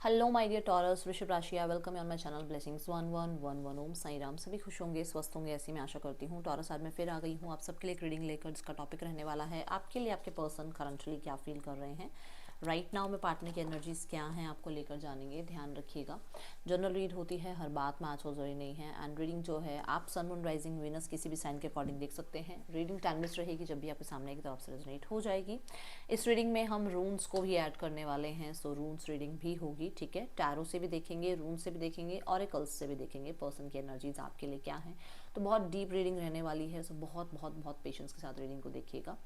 Hello my dear taurus, वृषभ राशि, I welcome you on my channel blessings 1111। ओम साई राम। सभी खुश होंगे, स्वस्थ होंगे, ऐसी मैं आशा करती हूँ। टॉरस, आज मैं फिर आ गई हूँ आप सबके लिए एक रीडिंग लेकर, जिसका टॉपिक रहने वाला है आपके लिए आपके पर्सन करंटली क्या फील कर रहे हैं राइट नाउ में। पार्टनर की एनर्जीज क्या हैं आपको लेकर जानेंगे, ध्यान रखिएगा। जनरल रीड होती है, हर बात मैच हो जरूरी नहीं है। एंड रीडिंग जो है आप सन मून राइजिंग वीनस किसी भी साइन के अकॉर्डिंग देख सकते हैं। रीडिंग टाइमलेस रहेगी, जब भी आपके सामने की तरफ से रेजोनेट हो जाएगी। इस रीडिंग में हम रून्स को भी ऐड करने वाले हैं, सो रून्स रीडिंग भी होगी, ठीक है। टैरो से भी देखेंगे, रून से भी देखेंगे, ऑरेकल्स से भी देखेंगे पर्सन की एनर्जीज आपके लिए क्या है। तो बहुत डीप रीडिंग रहने वाली है, सो बहुत बहुत बहुत पेशेंस के साथ रीडिंग को देखिएगा।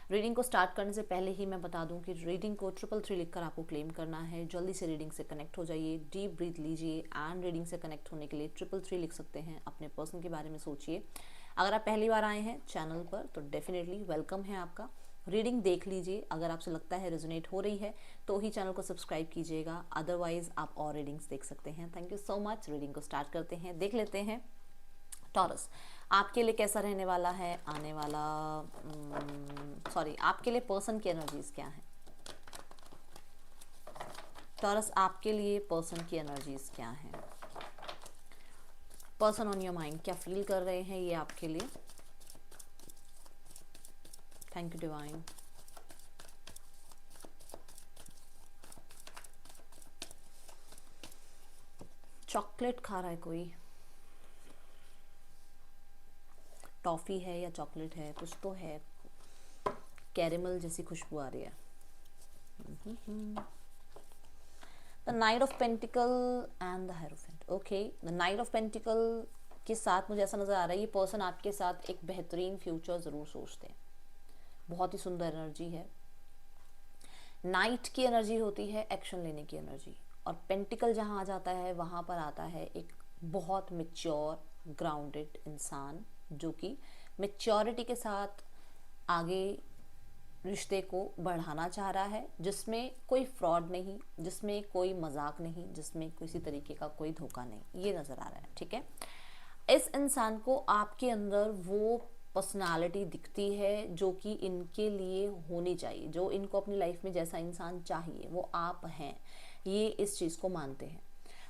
रीडिंग को स्टार्ट करने से पहले ही मैं बता दूं कि रीडिंग को 333 लिखकर आपको क्लेम करना है। जल्दी से रीडिंग से कनेक्ट हो जाइए, डीप ब्रीथ लीजिए एंड रीडिंग से कनेक्ट होने के लिए 333 लिख सकते हैं। अपने पर्सन के बारे में सोचिए। अगर आप पहली बार आए हैं चैनल पर तो डेफिनेटली वेलकम है आपका। रीडिंग देख लीजिए, अगर आपसे लगता है रेजोनेट हो रही है तो ही चैनल को सब्सक्राइब कीजिएगा, अदरवाइज आप और रीडिंग्स देख सकते हैं। Thank you so much. Reading को स्टार्ट करते हैं, देख लेते हैं टॉरस आपके लिए कैसा रहने वाला है आने वाला। सॉरी, आपके लिए पर्सन की एनर्जीज क्या है। टॉरस, आपके लिए पर्सन की एनर्जीज क्या है। पर्सन ऑन योर माइंड क्या फील कर रहे हैं ये आपके लिए। Thank you divine. चॉकलेट खा रहा है कोई, टॉफ़ी है या चॉकलेट है, कुछ तो है। कैरेमल जैसी खुशबू आ रही है। The night of pentacle and the hierophant. Okay, the night of pentacle के साथ मुझे ऐसा नज़र आ रहा है ये पर्सन आपके साथ एक बेहतरीन फ्यूचर ज़रूर सोचते हैं। बहुत ही सुंदर एनर्जी है। नाइट की एनर्जी होती है एक्शन लेने की एनर्जी, और पेंटिकल जहाँ आ जाता है वहाँ पर आता है एक बहुत मेच्योर ग्राउंडेड इंसान, जो कि मेच्योरिटी के साथ आगे रिश्ते को बढ़ाना चाह रहा है, जिसमें कोई फ्रॉड नहीं, जिसमें कोई मजाक नहीं, जिसमें किसी तरीके का कोई धोखा नहीं, ये नज़र आ रहा है, ठीक है। इस इंसान को आपके अंदर वो पर्सनालिटी दिखती है जो कि इनके लिए होनी चाहिए, जो इनको अपनी लाइफ में जैसा इंसान चाहिए वो आप हैं, ये इस चीज़ को मानते हैं।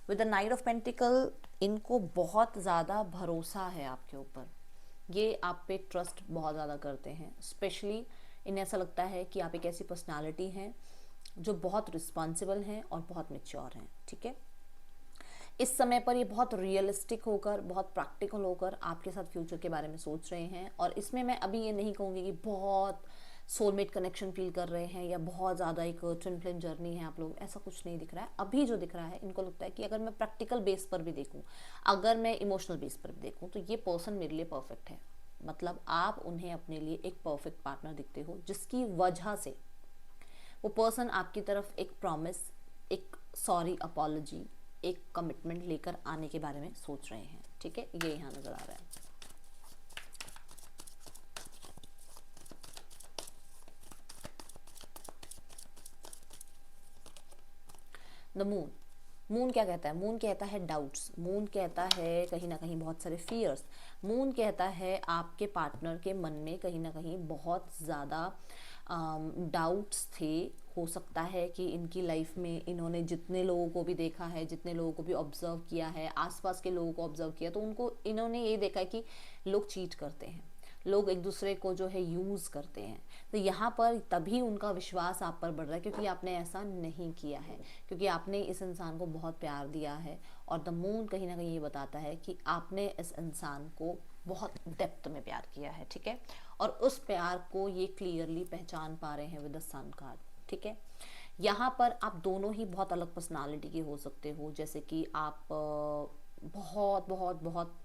With the night of pentacle इनको बहुत ज़्यादा भरोसा है आपके ऊपर, ये आप पे ट्रस्ट बहुत ज़्यादा करते हैं। स्पेशली इन्हें ऐसा लगता है कि आप एक ऐसी पर्सनालिटी हैं जो बहुत रिस्पॉन्सिबल हैं और बहुत मेच्योर हैं, ठीक है। इस समय पर ये बहुत रियलिस्टिक होकर, बहुत प्रैक्टिकल होकर आपके साथ फ्यूचर के बारे में सोच रहे हैं। और इसमें मैं अभी ये नहीं कहूँगी कि बहुत सोलमेट कनेक्शन फील कर रहे हैं या बहुत ज़्यादा एक ट्विन फ्लेम जर्नी है आप लोग, ऐसा कुछ नहीं दिख रहा है। अभी जो दिख रहा है, इनको लगता है कि अगर मैं प्रैक्टिकल बेस पर भी देखूँ, अगर मैं इमोशनल बेस पर भी देखूँ, तो ये पर्सन मेरे लिए परफेक्ट है। मतलब आप उन्हें अपने लिए एक परफेक्ट पार्टनर दिखते हो, जिसकी वजह से वो पर्सन आपकी तरफ एक प्रॉमिस, एक सॉरी अपॉलॉजी, एक कमिटमेंट लेकर आने के बारे में सोच रहे हैं, ठीक है। ये यहाँ नजर आ रहा है। The moon. मून क्या कहता है? मून कहता है डाउट्स, मून कहता है कहीं ना कहीं बहुत सारे फियर्स, मून कहता है आपके पार्टनर के मन में कहीं ना कहीं बहुत ज़्यादा डाउट्स थे। हो सकता है कि इनकी लाइफ में इन्होंने जितने लोगों को भी देखा है, जितने लोगों को भी ऑब्जर्व किया है, आसपास के लोगों को ऑब्जर्व किया, तो उनको इन्होंने ये देखा है कि लोग चीट करते हैं, लोग एक दूसरे को जो है यूज़ करते हैं। तो यहाँ पर तभी उनका विश्वास आप पर बढ़ रहा है, क्योंकि आपने ऐसा नहीं किया है, क्योंकि आपने इस इंसान को बहुत प्यार दिया है। और द मून कहीं ना कहीं ये बताता है कि आपने इस इंसान को बहुत डेप्थ में प्यार किया है, ठीक है। और उस प्यार को ये क्लियरली पहचान पा रहे हैं विद द सन कार्ड, ठीक है। यहाँ पर आप दोनों ही बहुत अलग पर्सनालिटी के हो सकते हो, जैसे कि आप बहुत बहुत बहुत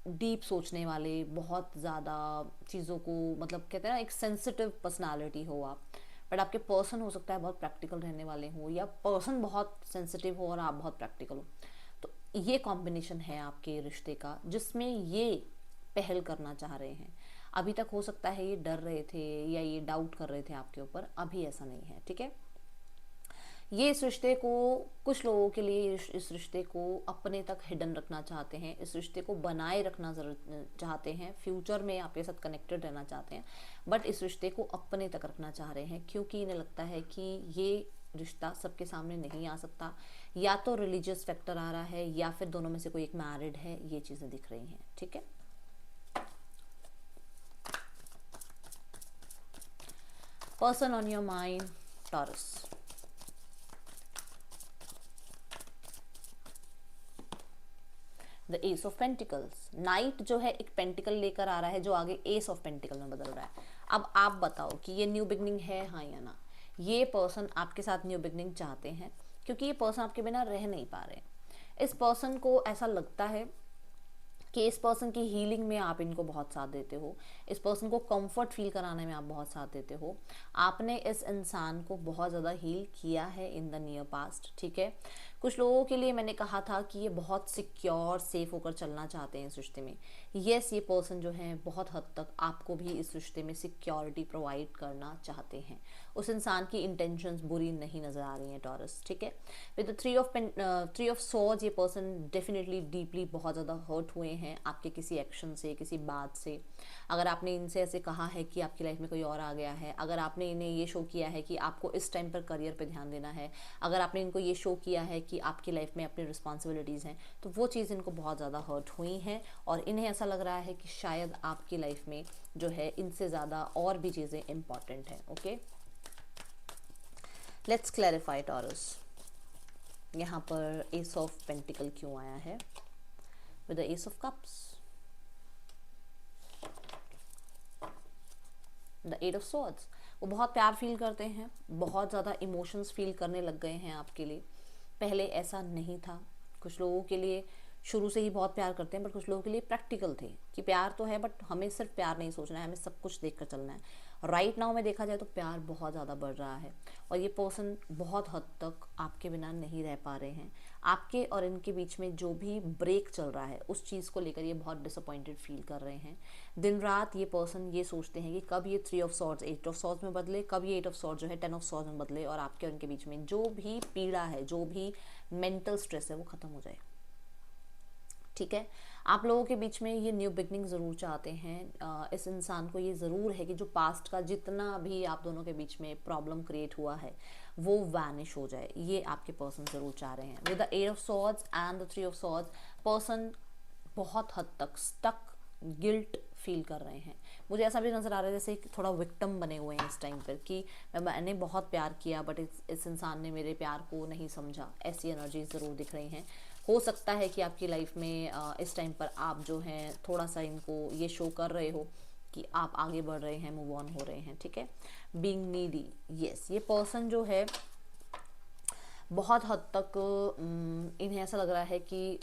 डीप सोचने वाले, बहुत ज़्यादा चीज़ों को, मतलब कहते हैं ना, एक सेंसिटिव पर्सनालिटी हो आप। बट आपके पर्सन हो सकता है बहुत प्रैक्टिकल रहने वाले हो, या पर्सन बहुत सेंसिटिव हो और आप बहुत प्रैक्टिकल हो। तो ये कॉम्बिनेशन है आपके रिश्ते का, जिसमें ये पहल करना चाह रहे हैं। अभी तक हो सकता है ये डर रहे थे या ये डाउट कर रहे थे आपके ऊपर, अभी ऐसा नहीं है, ठीक है। ये इस रिश्ते को, कुछ लोगों के लिए इस रिश्ते को अपने तक हिडन रखना चाहते हैं, इस रिश्ते को बनाए रखना जरूर चाहते हैं, फ्यूचर में आपके साथ कनेक्टेड रहना चाहते हैं, बट इस रिश्ते को अपने तक रखना चाह रहे हैं, क्योंकि इन्हें लगता है कि ये रिश्ता सबके सामने नहीं आ सकता, या तो रिलीजियस फैक्टर आ रहा है या फिर दोनों में से कोई एक मैरिड है, ये चीज़ें दिख रही हैं, ठीक है। Person on your mind taurus, the ace of pentacles, night जो है एक पेंटिकल लेकर आ रहा है जो आगे एस ऑफ पेंटिकल में बदल रहा है। अब आप बताओ कि ये न्यू बिगनिंग है, हाँ या ना। ये पर्सन आपके साथ न्यू बिगनिंग चाहते हैं, क्योंकि ये पर्सन आपके बिना रह नहीं पा रहे। इस पर्सन को ऐसा लगता है कि इस पर्सन की हीलिंग में आप इनको बहुत साथ देते हो, इस पर्सन को कंफर्ट फील कराने में आप बहुत साथ देते हो। आपने इस इंसान को बहुत ज़्यादा हील किया है इन द नियर पास्ट, ठीक है। कुछ लोगों के लिए मैंने कहा था कि ये बहुत सिक्योर सेफ होकर चलना चाहते हैं इस रिश्ते में। यस, ये पर्सन जो है बहुत हद तक आपको भी इस रिश्ते में सिक्योरिटी प्रोवाइड करना चाहते हैं। उस इंसान की इंटेंशंस बुरी नहीं नज़र आ रही हैं टॉरस, ठीक है। With the three of swords, ये पर्सन डेफिनेटली डीपली बहुत ज़्यादा हर्ट हुए हैं आपके किसी एक्शन से, किसी बात से। अगर आपने इनसे ऐसे कहा है कि आपकी लाइफ में कोई और आ गया है, अगर आपने इन्हें ये शो किया है कि आपको इस टाइम पर करियर पे ध्यान देना है, अगर आपने इनको ये शो किया है कि आपकी लाइफ में अपनी रिस्पॉन्सिबिलिटीज़ हैं, तो वो चीज़ इनको बहुत ज़्यादा हर्ट हुई हैं और इन्हें ऐसा लग रहा है कि शायद आपकी लाइफ में जो है इनसे ज़्यादा और भी चीज़ें इंपॉर्टेंट हैं। ओके, लेट्स क्लैरिफाई टॉरस, यहाँ पर एस ऑफ पेंटिकल क्यों आया है with the ace of cups, the eight of swords. वो बहुत प्यार फील करते हैं, बहुत ज़्यादा इमोशंस फील करने लग गए हैं आपके लिए। पहले ऐसा नहीं था। कुछ लोगों के लिए शुरू से ही बहुत प्यार करते हैं, बट कुछ लोगों के लिए प्रैक्टिकल थे कि प्यार तो है बट हमें सिर्फ प्यार नहीं सोचना है, हमें सब कुछ देख कर चलना है। राइट नाउ में देखा जाए तो प्यार बहुत ज़्यादा बढ़ रहा है और ये पर्सन बहुत हद तक आपके बिना नहीं रह पा रहे हैं। आपके और इनके बीच में जो भी ब्रेक चल रहा है उस चीज़ को लेकर ये बहुत डिसअपॉइंटेड फील कर रहे हैं। दिन रात ये पर्सन ये सोचते हैं कि कब ये 3 ऑफ सॉर्ड्स 8 ऑफ सॉर्ड्स में बदले, कब ये 8 ऑफ सॉर्ड्स जो है 10 ऑफ सॉर्ड्स में बदले और आपके और इनके बीच में जो भी पीड़ा है, जो भी मेंटल स्ट्रेस है वो ख़त्म हो जाए, ठीक है। आप लोगों के बीच में ये न्यू बिगनिंग ज़रूर चाहते हैं। इस इंसान को ये ज़रूर है कि जो पास्ट का जितना भी आप दोनों के बीच में प्रॉब्लम क्रिएट हुआ है वो वैनिश हो जाए, ये आपके पर्सन ज़रूर चाह रहे हैं। With the 8 of swords and the 3 of swords, person बहुत हद तक स्टक गिल्ट फील कर रहे हैं। मुझे ऐसा भी नज़र आ रहा है जैसे थोड़ा विक्टिम बने हुए हैं इस टाइम पर कि मैंने बहुत प्यार किया बट इस इंसान ने मेरे प्यार को नहीं समझा। ऐसी एनर्जी ज़रूर दिख रही हैं। हो सकता है कि आपकी लाइफ में इस टाइम पर आप जो हैं थोड़ा सा इनको ये शो कर रहे हो कि आप आगे बढ़ रहे हैं, मूव ऑन हो रहे हैं, ठीक है। बीइंग नीडी, यस, ये पर्सन जो है बहुत हद तक इन्हें ऐसा लग रहा है कि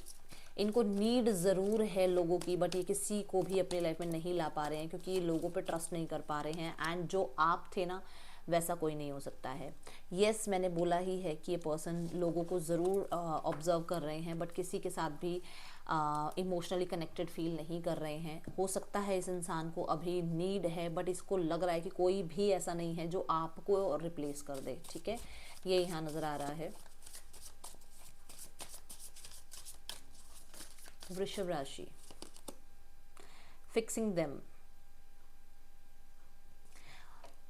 इनको नीड ज़रूर है लोगों की, बट ये किसी को भी अपनी लाइफ में नहीं ला पा रहे हैं क्योंकि ये लोगों पे ट्रस्ट नहीं कर पा रहे हैं। एंड जो आप थे ना वैसा कोई नहीं हो सकता है। यस, मैंने बोला ही है कि ये पर्सन लोगों को ज़रूर ऑब्जर्व कर रहे हैं बट किसी के साथ भी इमोशनली कनेक्टेड फील नहीं कर रहे हैं। हो सकता है इस इंसान को अभी नीड है बट इसको लग रहा है कि कोई भी ऐसा नहीं है जो आपको रिप्लेस कर दे, ठीक है। ये यहाँ नज़र आ रहा है। वृषभ राशि, फिक्सिंग देम,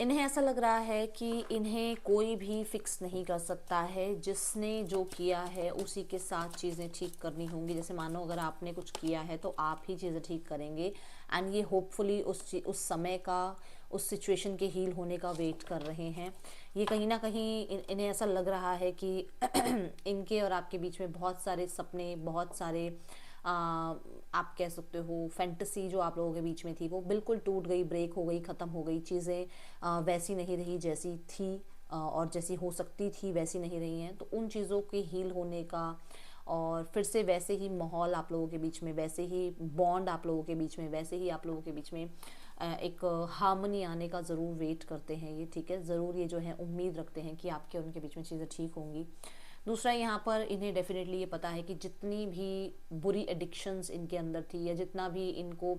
इन्हें ऐसा लग रहा है कि इन्हें कोई भी फिक्स नहीं कर सकता है। जिसने जो किया है उसी के साथ चीज़ें ठीक करनी होंगी। जैसे मानो अगर आपने कुछ किया है तो आप ही चीज़ें ठीक करेंगे एंड ये होपफुली उस समय का, उस सिचुएशन के हील होने का वेट कर रहे हैं। ये कहीं ना कहीं इन्हें ऐसा लग रहा है कि इनके और आपके बीच में बहुत सारे सपने, बहुत सारे आप कह सकते हो फैंटेसी जो आप लोगों के बीच में थी वो बिल्कुल टूट गई, ब्रेक हो गई, ख़त्म हो गई। चीज़ें वैसी नहीं रही जैसी थी और जैसी हो सकती थी वैसी नहीं रही हैं। तो उन चीज़ों के हील होने का और फिर से वैसे ही माहौल आप लोगों के बीच में, वैसे ही बॉन्ड आप लोगों के बीच में, वैसे ही आप लोगों के बीच में एक हार्मनी आने का ज़रूर वेट करते हैं ये, ठीक है। ज़रूर ये जो है उम्मीद रखते हैं कि आपके और उनके बीच में चीज़ें ठीक होंगी। दूसरा, यहाँ पर इन्हें डेफिनेटली ये पता है कि जितनी भी बुरी एडिक्शंस इनके अंदर थी या जितना भी इनको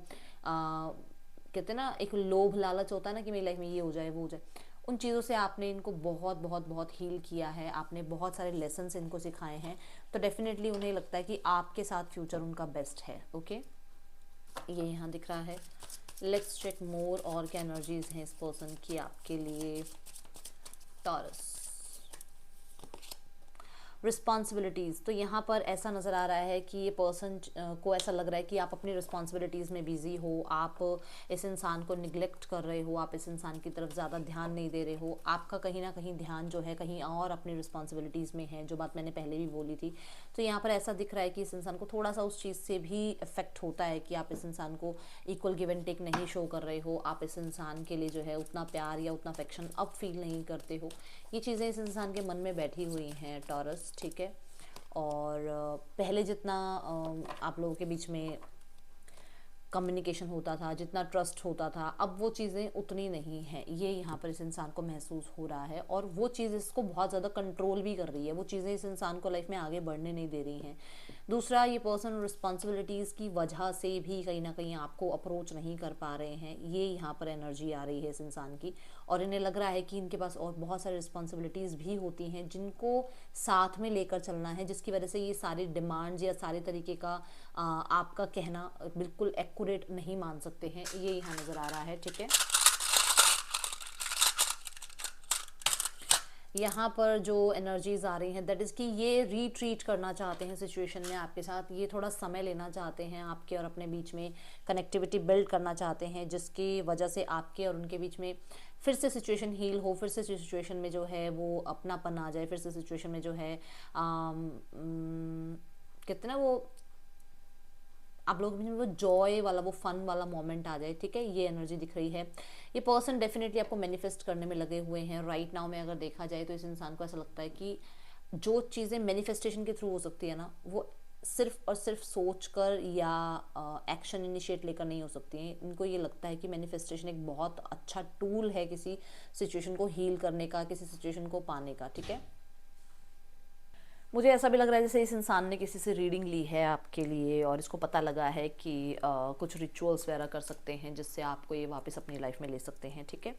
कहते हैं ना एक लोभ लालच होता है ना कि मेरी लाइफ में ये हो जाए वो हो जाए, उन चीज़ों से आपने इनको बहुत बहुत बहुत हील किया है। आपने बहुत सारे लेसन्स इनको सिखाए हैं। तो डेफिनेटली उन्हें लगता है कि आपके साथ फ्यूचर उनका बेस्ट है। ओके, ये यहाँ दिख रहा है। लेट्स चेक मोर और क्या एनर्जीज हैं इस पर्सन की आपके लिए। टॉरस, रिस्पॉन्सिबिलिटीज़, तो यहाँ पर ऐसा नज़र आ रहा है कि ये पर्सन को ऐसा लग रहा है कि आप अपनी रिस्पॉन्सिबिलिटीज़ में बिज़ी हो, आप इस इंसान को निगलेक्ट कर रहे हो, आप इस इंसान की तरफ ज़्यादा ध्यान नहीं दे रहे हो, आपका कहीं ना कहीं ध्यान जो है कहीं और अपनी रिस्पॉन्सिबिलिटीज़ में है, जो बात मैंने पहले भी बोली थी। तो यहाँ पर ऐसा दिख रहा है कि इस इंसान को थोड़ा सा उस चीज़ से भी इफेक्ट होता है कि आप इस इंसान को इक्वल गिव एंड टेक नहीं शो कर रहे हो, आप इस इंसान के लिए जो है उतना प्यार या उतना अफेक्शन अब फील नहीं करते हो। ये चीज़ें इस इंसान के मन में बैठी हुई हैं टॉरस, ठीक है। और पहले जितना आप लोगों के बीच में कम्युनिकेशन होता था, जितना ट्रस्ट होता था, अब वो चीज़ें उतनी नहीं हैं, ये यहाँ पर इस इंसान को महसूस हो रहा है। और वो चीज़ इसको बहुत ज़्यादा कंट्रोल भी कर रही है, वो चीज़ें इस इंसान को लाइफ में आगे बढ़ने नहीं दे रही हैं। दूसरा, ये पर्सन रिस्पॉन्सिबिलिटीज़ की वजह से भी कहीं ना कहीं आपको अप्रोच नहीं कर पा रहे हैं, ये यहाँ पर एनर्जी आ रही है इस इंसान की। और इन्हें लग रहा है कि इनके पास और बहुत सारी रिस्पॉन्सिबिलिटीज़ भी होती हैं जिनको साथ में लेकर चलना है, जिसकी वजह से ये सारी डिमांड्स या सारे तरीके का आपका कहना बिल्कुल एक्यूरेट नहीं मान सकते हैं, ये यहाँ नज़र आ रहा है, ठीक है। यहाँ पर जो एनर्जीज आ रही हैं दैट इज़ कि ये रीट्रीट करना चाहते हैं सिचुएशन में आपके साथ, ये थोड़ा समय लेना चाहते हैं, आपके और अपने बीच में कनेक्टिविटी बिल्ड करना चाहते हैं, जिसकी वजह से आपके और उनके बीच में फिर से सिचुएशन हील हो, फिर से सिचुएशन में जो है वो अपनापन आ जाए, फिर से सिचुएशन में जो है कितना वो आप लोगों में वो जॉय वाला, वो फन वाला मोमेंट आ जाए, ठीक है। ये एनर्जी दिख रही है। ये पर्सन डेफिनेटली आपको मैनिफेस्ट करने में लगे हुए हैं राइट नाउ में। अगर देखा जाए तो इस इंसान को ऐसा लगता है कि जो चीज़ें मैनिफेस्टेशन के थ्रू हो सकती है ना, वो सिर्फ और सिर्फ सोच कर या एक्शन इनिशिएट लेकर नहीं हो सकती हैं। इनको ये लगता है कि मैनिफेस्टेशन एक बहुत अच्छा टूल है किसी सिचुएशन को हील करने का, किसी सिचुएशन को पाने का, ठीक है। मुझे ऐसा भी लग रहा है जैसे इस इंसान ने किसी से रीडिंग ली है आपके लिए और इसको पता लगा है कि कुछ रिचुअल्स वगैरह कर सकते हैं जिससे आपको ये वापस अपनी लाइफ में ले सकते हैं, ठीक है।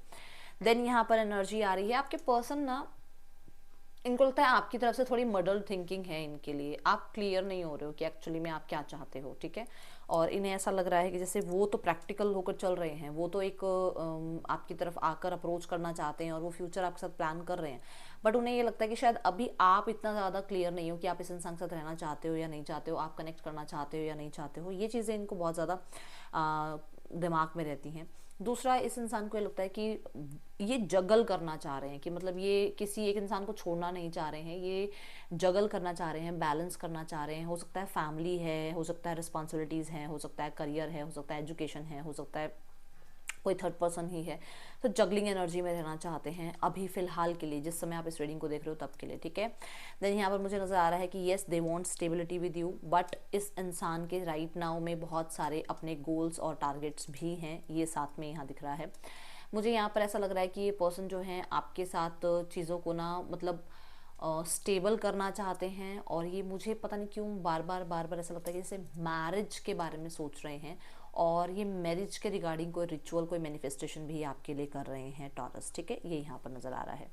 देन यहाँ पर एनर्जी आ रही है आपके पर्सन ना, इनको लगता है आपकी तरफ से थोड़ी मडल्ड थिंकिंग है इनके लिए, आप क्लियर नहीं हो रहे हो कि एक्चुअली में आप क्या चाहते हो, ठीक है। और इन्हें ऐसा लग रहा है कि जैसे वो तो प्रैक्टिकल होकर चल रहे हैं, वो तो एक आपकी तरफ आकर अप्रोच करना चाहते हैं और वो फ्यूचर आपके साथ प्लान कर रहे हैं, बट उन्हें ये लगता है कि शायद अभी आप इतना ज़्यादा क्लियर नहीं हो कि आप इस इंसान के साथ रहना चाहते हो या नहीं चाहते हो, आप कनेक्ट करना चाहते हो या नहीं चाहते हो। ये चीज़ें इनको बहुत ज़्यादा दिमाग में रहती हैं। दूसरा, इस इंसान को ये लगता है कि ये जगल करना चाह रहे हैं, कि मतलब ये किसी एक इंसान को छोड़ना नहीं चाह रहे हैं, ये जगल करना चाह रहे हैं, बैलेंस करना चाह रहे हैं। हो सकता है फैमिली है, हो सकता है रिस्पॉन्सिबिलिटीज़ हैं, हो सकता है करियर है, हो सकता है एजुकेशन है, हो सकता है कोई थर्ड पर्सन ही है। तो जगलिंग एनर्जी में रहना चाहते हैं अभी फ़िलहाल के लिए, जिस समय आप इस रीडिंग को देख रहे हो तब के लिए, ठीक है। देन यहाँ पर मुझे नज़र आ रहा है कि yes they want stability with you, but इस इंसान के राइट नाउ में बहुत सारे अपने गोल्स और टारगेट्स भी हैं, ये साथ में यहाँ दिख रहा है। मुझे यहाँ पर ऐसा लग रहा है कि ये पर्सन जो है आपके साथ चीज़ों को ना मतलब स्टेबल करना चाहते हैं। और ये मुझे पता नहीं क्यों बार बार ऐसा लगता है कि जैसे मैरिज के बारे में सोच रहे हैं और ये मैरिज के रिगार्डिंग कोई रिचुअल, कोई मैनिफेस्टेशन भी आपके लिए कर रहे हैं टॉरस, ठीक है। ये यहाँ पर नज़र आ रहा है।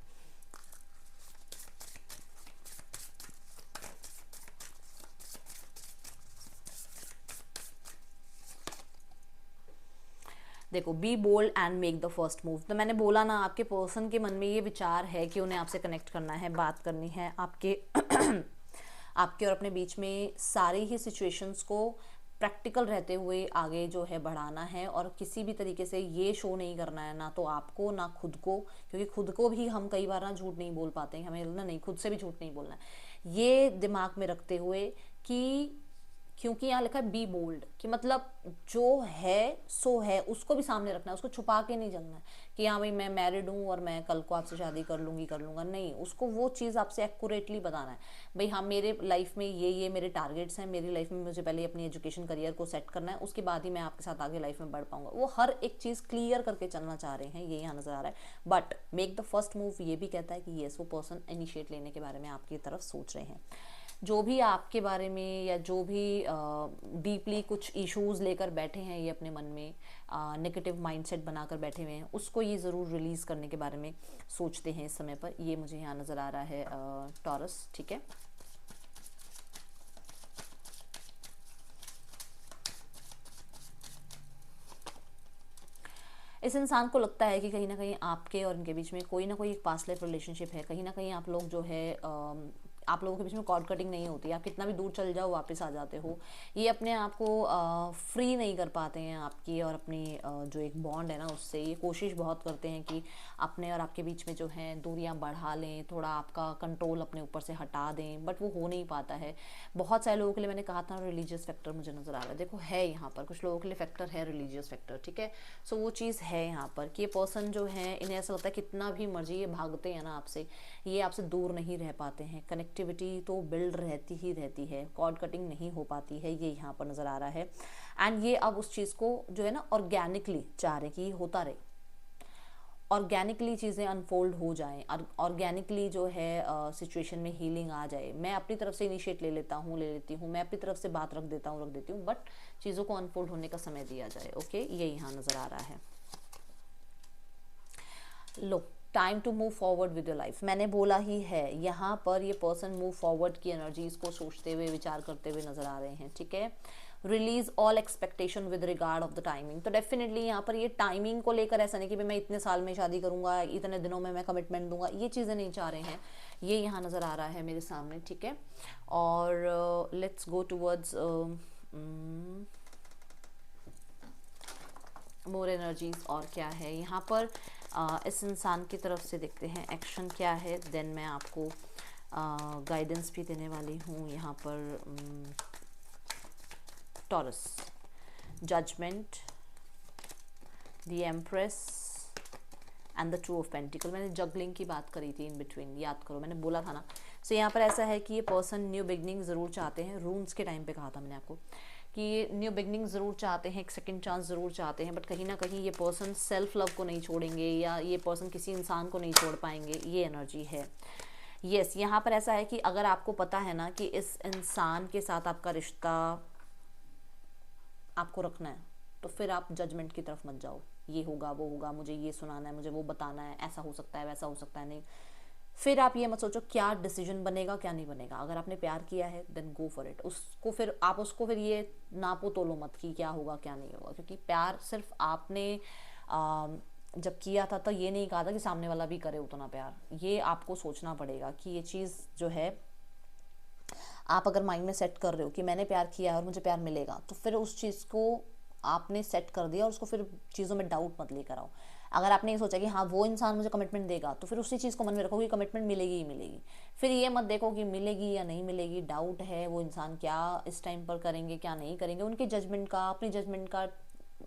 देखो, be bold and make the first move. तो मैंने बोला ना, आपके पर्सन के मन में ये विचार है कि उन्हें आपसे कनेक्ट करना है, बात करनी है, आपके आपके और अपने बीच में सारी ही सिचुएशंस को प्रैक्टिकल रहते हुए आगे जो है बढ़ाना है। और किसी भी तरीके से ये शो नहीं करना है, ना तो आपको ना खुद को, क्योंकि खुद को भी हम कई बार ना झूठ नहीं बोल पाते हैं, हमें ना नहीं, खुद से भी झूठ नहीं बोलना है। ये दिमाग में रखते हुए कि क्योंकि यहाँ लिखा है बी बोल्ड, कि मतलब जो है सो है, उसको भी सामने रखना है, उसको छुपा के नहीं चलना है कि हाँ भाई मैं मैरिड हूँ और मैं कल को आपसे शादी कर लूँगी कर लूँगा, नहीं, उसको वो चीज़ आपसे एक्यूरेटली बताना है। भाई हाँ, मेरे लाइफ में ये मेरे टारगेट्स हैं, मेरी लाइफ में मुझे पहले अपनी एजुकेशन करियर को सेट करना है, उसके बाद ही मैं आपके साथ आगे लाइफ में बढ़ पाऊंगा। वो हर एक चीज़ क्लियर करके चलना चाह रहे हैं, ये यहाँ नज़र आ रहा है। But make the first move ये भी कहता है कि येस, वो पर्सन इनिशिएट लेने के बारे में आपकी तरफ सोच रहे हैं। जो भी आपके बारे में या जो भी डीपली कुछ इश्यूज लेकर बैठे हैं ये अपने मन में, नेगेटिव माइंडसेट बनाकर बैठे हुए हैं, उसको ये ज़रूर रिलीज़ करने के बारे में सोचते हैं इस समय पर। ये मुझे यहाँ नज़र आ रहा है टॉरस, ठीक है। इस इंसान को लगता है कि कहीं ना कहीं आपके और इनके बीच में कोई ना कोई एक पास्ट लाइफ रिलेशनशिप है, कहीं ना कहीं आप लोग जो है आप लोगों के बीच में कॉर्ड कटिंग नहीं होती, आप कितना भी दूर चल जाओ वापस आ जाते हो। ये अपने आप को फ्री नहीं कर पाते हैं आपकी और अपनी जो एक बॉन्ड है ना उससे। ये कोशिश बहुत करते हैं कि अपने और आपके बीच में जो है दूरियां बढ़ा लें, थोड़ा आपका कंट्रोल अपने ऊपर से हटा दें, बट वो हो नहीं पाता है। बहुत सारे लोगों के लिए मैंने कहा था रिलीजियस फैक्टर मुझे नज़र आ रहा है, देखो है यहाँ पर कुछ लोगों के लिए फैक्टर है रिलीजियस फैक्टर, ठीक है। सो वो चीज़ है यहाँ पर कि ये पर्सन जो है इन्हें ऐसा लगता है कितना भी मर्जी ये भागते हैं ना आपसे, ये आपसे दूर नहीं रह पाते हैं। कनेक्टिविटी तो बिल्ड रहती ही रहती है, कॉर्ड कटिंग नहीं हो पाती है, ये यहाँ पर नज़र आ रहा है। एंड ये अब उस चीज़ को जो है ना ऑर्गेनिकली चाह रहे कि ये होता रहे, ऑर्गेनिकली चीज़ें अनफोल्ड हो जाएं, ऑर्गेनिकली जो है सिचुएशन में हीलिंग आ जाए। मैं अपनी तरफ से इनिशिएट ले लेती हूँ, मैं अपनी तरफ से बात रख देती हूँ, बट चीज़ों को अनफोल्ड होने का समय दिया जाए। ओके, ये यहाँ नज़र आ रहा है। लो, time to move forward with your life, मैंने बोला ही है यहाँ पर ये पर्सन मूव फॉरवर्ड की एनर्जीज को सोचते हुए विचार करते हुए नजर आ रहे हैं, ठीक है। Release all expectation with regard of the timing, तो डेफिनेटली यहाँ पर ये टाइमिंग को लेकर ऐसा नहीं कि मैं इतने साल में शादी करूंगा, इतने दिनों में मैं कमिटमेंट दूंगा, ये चीज़ें नहीं चाह रहे हैं। ये यहाँ नज़र आ रहा है मेरे सामने, ठीक है। और let's go towards more energies और क्या है यहाँ पर इस इंसान की तरफ से। देखते हैं एक्शन क्या है, देन मैं आपको गाइडेंस भी देने वाली हूँ यहाँ पर। Taurus, judgement, the empress and the two of pentacle. मैंने जगलिंग की बात करी थी इन बिटवीन, याद करो मैंने बोला था ना। सो यहाँ पर ऐसा है कि ये पर्सन न्यू बिगनिंग ज़रूर चाहते हैं, रून्स के टाइम पे कहा था मैंने आपको कि ये न्यू बिगनिंग ज़रूर चाहते हैं, एक सेकंड चांस ज़रूर चाहते हैं, बट कहीं ना कहीं ये पर्सन सेल्फ लव को नहीं छोड़ेंगे या ये पर्सन किसी इंसान को नहीं छोड़ पाएंगे, ये एनर्जी है। यस, यहाँ पर ऐसा है कि अगर आपको पता है ना कि इस इंसान के साथ आपका रिश्ता आपको रखना है, तो फिर आप जजमेंट की तरफ मत जाओ, ये होगा वो होगा, मुझे ये सुनाना है, मुझे वो बताना है, ऐसा हो सकता है वैसा हो सकता है, नहीं। फिर आप ये मत सोचो क्या डिसीजन बनेगा क्या नहीं बनेगा। अगर आपने प्यार किया है देन गो फॉर इट। उसको फिर ये नापो तोलो मत कि क्या होगा क्या नहीं होगा, क्योंकि प्यार सिर्फ आपने जब किया था तो ये नहीं कहा था कि सामने वाला भी करे उतना प्यार। ये आपको सोचना पड़ेगा कि ये चीज़ जो है आप अगर माइंड में सेट कर रहे हो कि मैंने प्यार किया है और मुझे प्यार मिलेगा, तो फिर उस चीज़ को आपने सेट कर दिया और उसको फिर चीज़ों में डाउट मत लेकर आओ। अगर आपने ये सोचा कि हाँ वो इंसान मुझे कमिटमेंट देगा, तो फिर उसी चीज़ को मन में रखो कि कमिटमेंट मिलेगी ही मिलेगी। फिर ये मत देखो कि मिलेगी या नहीं मिलेगी, डाउट है वो इंसान क्या इस टाइम पर करेंगे क्या नहीं करेंगे, उनके जजमेंट का अपनी जजमेंट का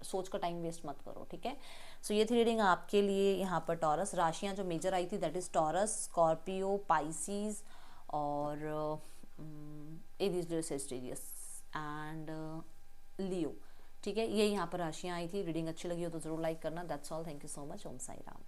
सोच का टाइम वेस्ट मत करो, ठीक है। सो ये थी रीडिंग आपके लिए यहाँ पर टॉरस। राशियाँ जो मेजर आई थी that is taurus, Scorpio, Pisces और एरीज, लियो, सेजिटेरियस एंड लियो, ठीक है। ये यहाँ पर राशियाँ आई थी। रीडिंग अच्छी लगी हो तो ज़रूर लाइक करना। That's all, thank you so much. Om Sai Ram.